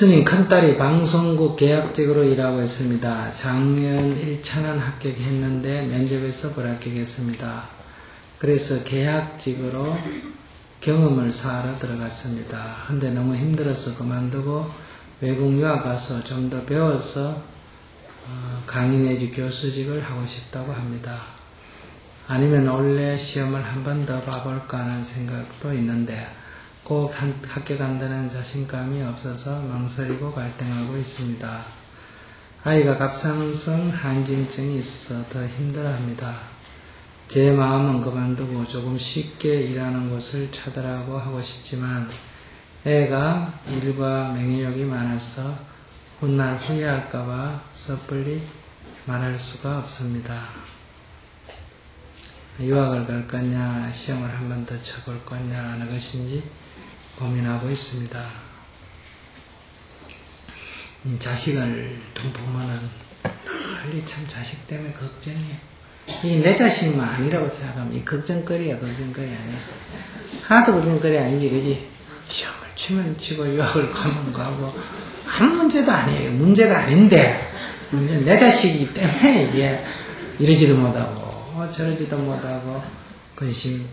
스님 큰딸이 방송국 계약직으로 일하고 있습니다. 작년 1차는 합격했는데 면접에서 불합격했습니다. 그래서 계약직으로 경험을 쌓으러 들어갔습니다. 근데 너무 힘들어서 그만두고 외국 유학 가서 좀 더 배워서 강의 내지 교수직을 하고 싶다고 합니다. 아니면 원래 시험을 한 번 더 봐볼까 하는 생각도 있는데 꼭 합격한다는 자신감이 없어서 망설이고 갈등하고 있습니다. 아이가 갑상선 한진증이 있어서 더 힘들어합니다. 제 마음은 그만두고 조금 쉽게 일하는 곳을 찾으라고 하고 싶지만 애가 일과 명예욕이 많아서 훗날 후회할까봐 섣불리 말할 수가 없습니다. 유학을 갈 거냐, 시험을 한 번 더 쳐볼 거냐 하는 것인지 고민하고 있습니다. 이 자식을 둔 부모는 널리 참 자식 때문에 걱정해. 이 내 자식만 아니라고 생각하면 이 걱정거리야, 걱정거리 아니야. 하나도 걱정거리 아니지, 그지? 시험을 치면 치고 유학을 가면 가고 아무 문제도 아니에요. 문제가 아닌데 문제는 내 자식이기 때문에 이게 이러지도 못하고 저러지도 못하고 근심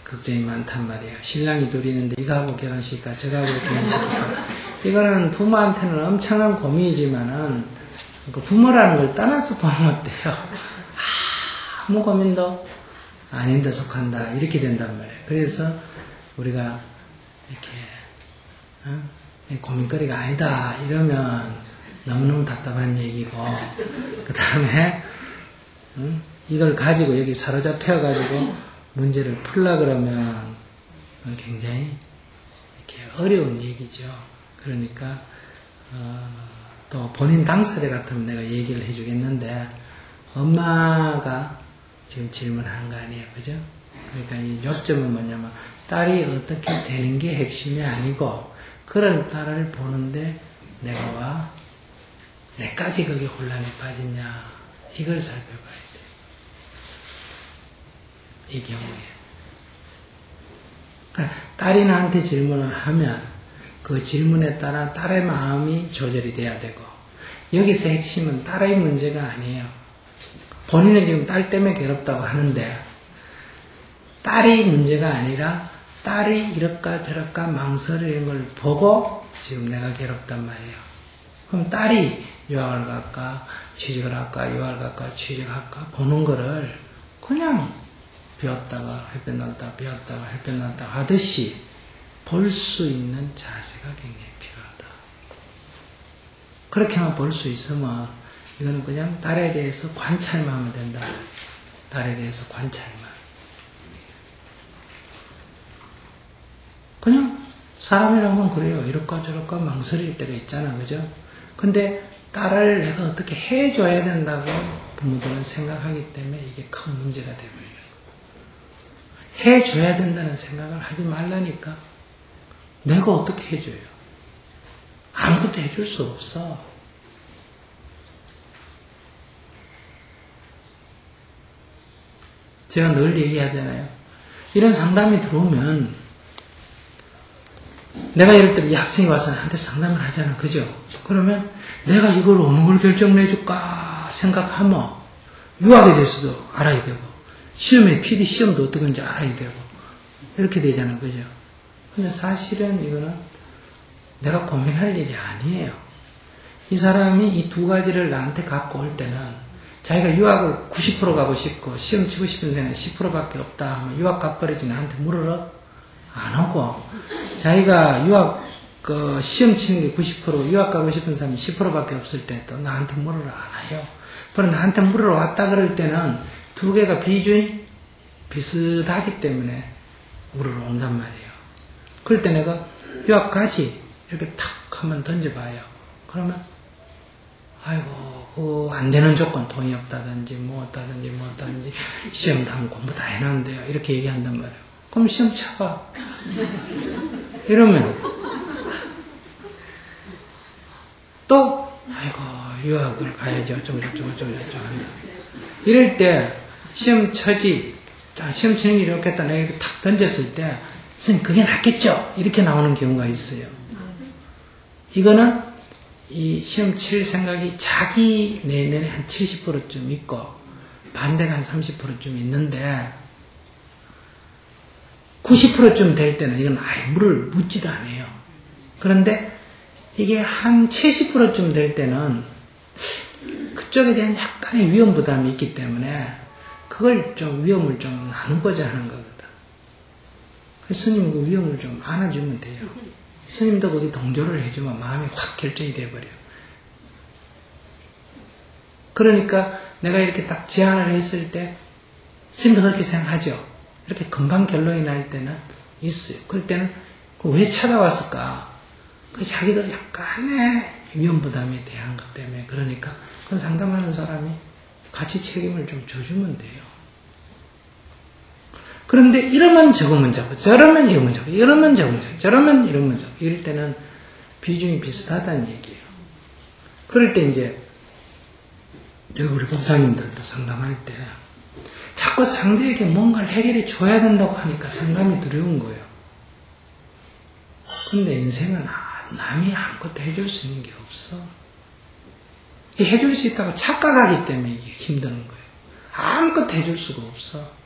걱정이 많단 말이에요. 신랑이 둘이 있는데 이거하고 결혼시킬까 저거하고 결혼시킬까 이거는 부모한테는 엄청난 고민이지만은 그 부모라는 걸 떠나서 보면 어때요? 아무 고민도 아닌데 속한다 이렇게 된단 말이에요. 그래서 우리가 이렇게 고민거리가 아니다 이러면 너무너무 답답한 얘기고 그 다음에 이걸 가지고 여기 사로잡혀 가지고 문제를 풀라 그러면 굉장히 이렇게 어려운 얘기죠. 그러니까 또 본인 당사자 같으면 내가 얘기를 해주겠는데 엄마가 지금 질문하는 거 아니에요, 그죠? 그러니까 이 요점은 뭐냐면 딸이 어떻게 되는 게 핵심이 아니고 그런 딸을 보는데 내가 와 내까지 거기에 혼란에 빠지냐 이걸 살펴봐야 돼. 이 경우에 그러니까 딸이 나한테 질문을 하면 그 질문에 따라 딸의 마음이 조절이 돼야 되고 여기서 핵심은 딸의 문제가 아니에요. 본인은 지금 딸 때문에 괴롭다고 하는데 딸이 문제가 아니라 딸이 이럴까 저럴까 망설이는 걸 보고 지금 내가 괴롭단 말이에요. 그럼 딸이 유학을 갈까 취직을 할까 유학을 갈까 취직할까 보는 거를 그냥 비웠다가 햇볕 넣었다가 비웠다가 햇볕 넣었다가 하듯이 볼 수 있는 자세가 굉장히 필요하다. 그렇게만 볼 수 있으면 이거는 그냥 딸에 대해서 관찰만 하면 된다. 딸에 대해서 관찰만. 그냥 사람이란 건 그래요. 이럴까 저럴까 망설일 때가 있잖아. 그죠? 근데 딸을 내가 어떻게 해줘야 된다고 부모들은 생각하기 때문에 이게 큰 문제가 되버려요. 해줘야 된다는 생각을 하지 말라니까. 내가 어떻게 해줘요? 아무것도 해줄 수 없어. 제가 늘 얘기하잖아요. 이런 상담이 들어오면 내가 예를 들어 이 학생이 와서 나한테 상담을 하잖아. 그죠? 그러면 내가 이걸 어느 걸 결정내줄까 생각하면 유학에 대해서도 알아야 되고 시험에 PD 시험도 어떻게 하는지 알아야 되고 이렇게 되잖아. 그죠? 근데 사실은 이거는 내가 고민할 일이 아니에요. 이 사람이 이 두 가지를 나한테 갖고 올 때는 자기가 유학을 90% 가고 싶고 시험 치고 싶은 생각이 10%밖에 없다 하면 유학 가버리지 나한테 물으러 안 오고 자기가 유학 시험 치는 게 90% 유학 가고 싶은 사람이 10%밖에 없을 때 또 나한테 물으러 안 와요. 그럼 나한테 물으러 왔다 그럴 때는 두 개가 비중이 비슷하기 때문에 물으러 온단 말이에요. 그럴 때 내가 유학 가지 이렇게 탁 한번 던져봐요. 그러면 아이고 안 되는 조건 돈이 없다든지 뭐 어다든지 시험 다 공부 다 해놨는데요. 이렇게 얘기한단 말이에요. 그럼 시험 쳐봐. 이러면 또 아이고 유학을 가야지 어쩌고 한다. 이럴 때 시험 쳐지. 자, 시험 치는 게 좋겠다. 내가 이렇게 탁 던졌을 때 선생님 그게 낫겠죠? 이렇게 나오는 경우가 있어요. 이거는 이 시험 칠 생각이 자기 내면에 한 70%쯤 있고 반대가 한 30%쯤 있는데 90%쯤 될 때는 이건 아예 물을 묻지도 않아요. 그런데 이게 한 70%쯤 될 때는 그쪽에 대한 약간의 위험 부담이 있기 때문에 그걸 좀 위험을 좀 나누고자 하는 거거든. 그래서 스님 그 위험을 좀 안아주면 돼요. 스님도 거기 동조를 해주면 마음이 확 결정이 돼버려. 그러니까 내가 이렇게 딱 제안을 했을 때 스님도 그렇게 생각하죠. 이렇게 금방 결론이 날 때는 있어요. 그럴 때는 왜 찾아왔을까? 그 자기도 약간의 위험 부담에 대한 것 때문에 그러니까 그 상담하는 사람이 같이 책임을 좀 져주면 돼요. 그런데 이러면 저거면 저거, 저러면 이러면 저거, 이러면 저거면 저거, 저러면 이러면 저거 이럴 때는 비중이 비슷하다는 얘기예요. 그럴 때 이제 여기 우리 목사님들도 상담할 때 자꾸 상대에게 뭔가를 해결해 줘야 된다고 하니까 상담이 두려운 거예요. 근데 인생은 남이 아무것도 해줄 수 있는 게 없어. 해줄 수 있다고 착각하기 때문에 이게 힘드는 거예요. 아무것도 해줄 수가 없어.